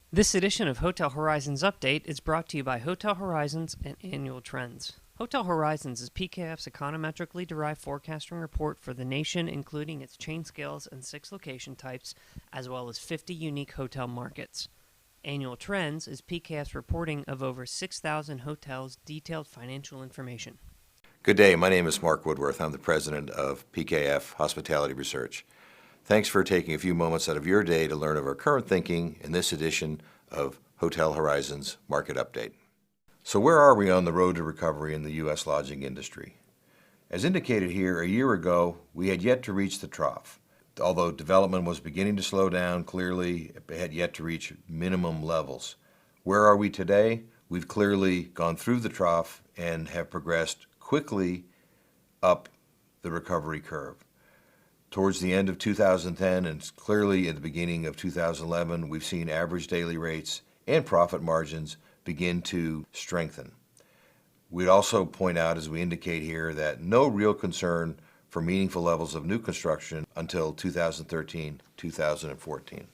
This edition of Hotel Horizons Update is brought to you by Hotel Horizons and Annual Trends. Hotel Horizons is PKF's econometrically derived forecasting report for the nation, including its chain scales and 6 location types, as well as 50 unique hotel markets. Annual Trends is PKF's reporting of over 6,000 hotels' detailed financial information. Good day, my name is Mark Woodworth. I'm the president of PKF Hospitality Research. Thanks for taking a few moments out of your day to learn of our current thinking in this edition of Hotel Horizons Market Update. So where are we on the road to recovery in the U.S. lodging industry? As indicated here, a year ago, we had yet to reach the trough. Although development was beginning to slow down, clearly it had yet to reach minimum levels. Where are we today? We've clearly gone through the trough and have progressed quickly up the recovery curve. Towards the end of 2010 and clearly at the beginning of 2011, we've seen average daily rates and profit margins begin to strengthen. We'd also point out, as we indicate here, that no real concern for meaningful levels of new construction until 2013-2014.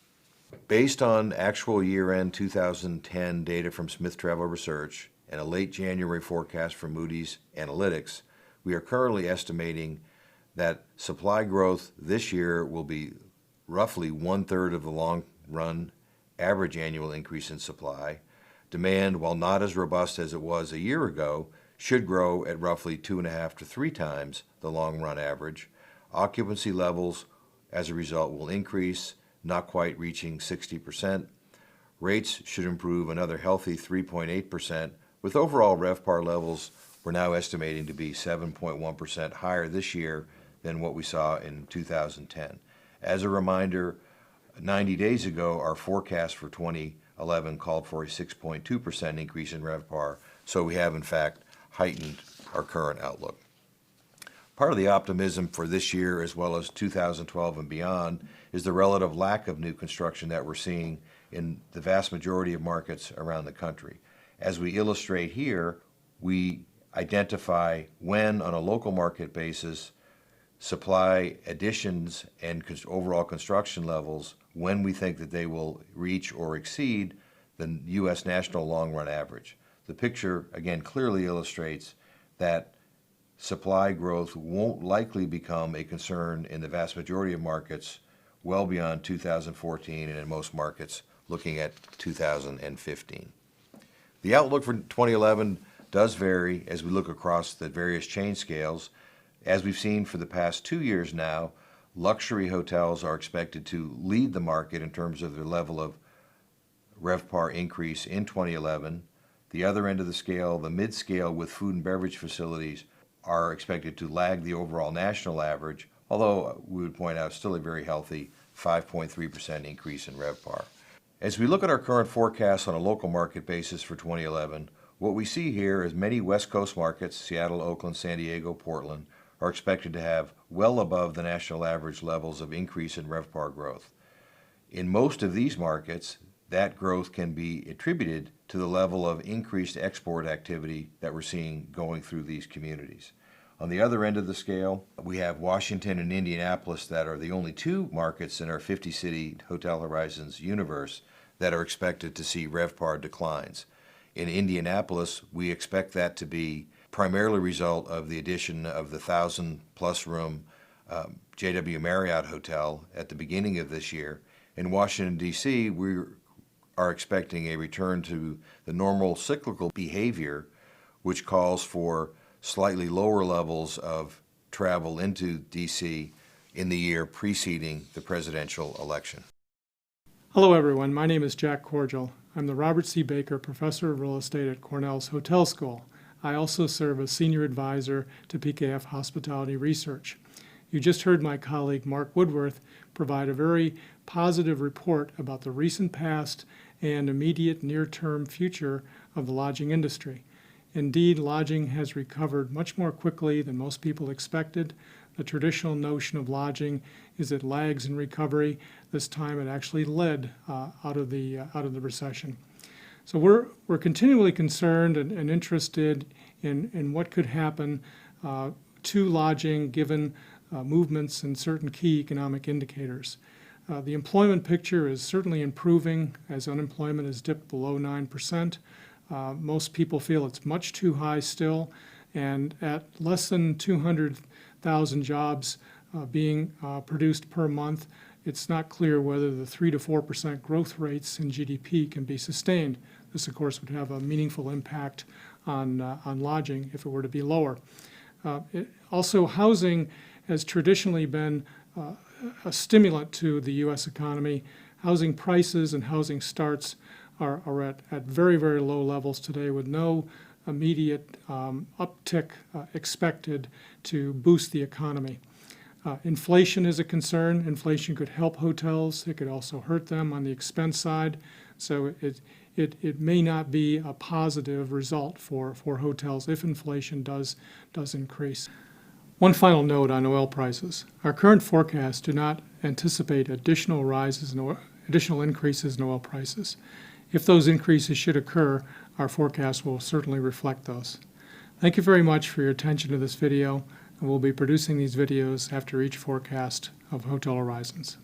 Based on actual year-end 2010 data from Smith Travel Research and a late January forecast from Moody's Analytics, we are currently estimating that supply growth this year will be roughly 1/3 of the long-run average annual increase in supply. Demand, while not as robust as it was a year ago, should grow at roughly 2.5 to 3 times the long-run average. Occupancy levels, as a result, will increase, not quite reaching 60%. Rates should improve another healthy 3.8%, with overall RevPAR levels we're now estimating to be 7.1% higher this year than what we saw in 2010. As a reminder, 90 days ago, our forecast for 2011 called for a 6.2% increase in RevPAR, so we have in fact heightened our current outlook. Part of the optimism for this year as well as 2012 and beyond is the relative lack of new construction that we're seeing in the vast majority of markets around the country. As we illustrate here, we identify when, on a local market basis, supply additions and overall construction levels, when we think that they will reach or exceed the U.S. national long-run average. The picture, again, clearly illustrates that supply growth won't likely become a concern in the vast majority of markets well beyond 2014 and in most markets looking at 2015. The outlook for 2011 does vary as we look across the various chain scales. As we've seen for the past 2 years now, luxury hotels are expected to lead the market in terms of their level of RevPAR increase in 2011. The other end of the scale, the mid-scale with food and beverage facilities, are expected to lag the overall national average, although we would point out still a very healthy 5.3% increase in RevPAR. As we look at our current forecasts on a local market basis for 2011, what we see here is many West Coast markets, Seattle, Oakland, San Diego, Portland, are expected to have well above the national average levels of increase in RevPAR growth. In most of these markets, that growth can be attributed to the level of increased export activity that we're seeing going through these communities. On the other end of the scale, we have Washington and Indianapolis that are the only 2 markets in our 50-city Hotel Horizons universe that are expected to see RevPAR declines. In Indianapolis, we expect that to be primarily a result of the addition of the 1,000-plus room JW Marriott Hotel at the beginning of this year. In Washington, D.C., we are expecting a return to the normal cyclical behavior, which calls for slightly lower levels of travel into D.C. in the year preceding the presidential election. Hello everyone, my name is Jack Corgel. I'm the Robert C. Baker Professor of Real Estate at Cornell's Hotel School. I also serve as Senior Advisor to PKF Hospitality Research. You just heard my colleague Mark Woodworth provide a very positive report about the recent past and immediate near-term future of the lodging industry. Indeed, lodging has recovered much more quickly than most people expected. The traditional notion of lodging is it lags in recovery. This time it actually led out of the recession. So we're continually concerned and interested in what could happen to lodging given movements in certain key economic indicators. The employment picture is certainly improving as unemployment has dipped below 9%. Most people feel it's much too high still, and at less than 200,000 jobs being produced per month, it's not clear whether the 3 to 4% growth rates in GDP can be sustained. This, of course, would have a meaningful impact on lodging if it were to be lower. Also, housing has traditionally been a stimulant to the U.S. economy. Housing prices and housing starts are at very, very low levels today with no immediate uptick expected to boost the economy. Inflation is a concern. Inflation could help hotels. It could also hurt them on the expense side. So it may not be a positive result for hotels if inflation does increase. One final note on oil prices. Our current forecasts do not anticipate additional increases in oil prices. If those increases should occur, our forecast will certainly reflect those. Thank you very much for your attention to this video, and we'll be producing these videos after each forecast of Hotel Horizons.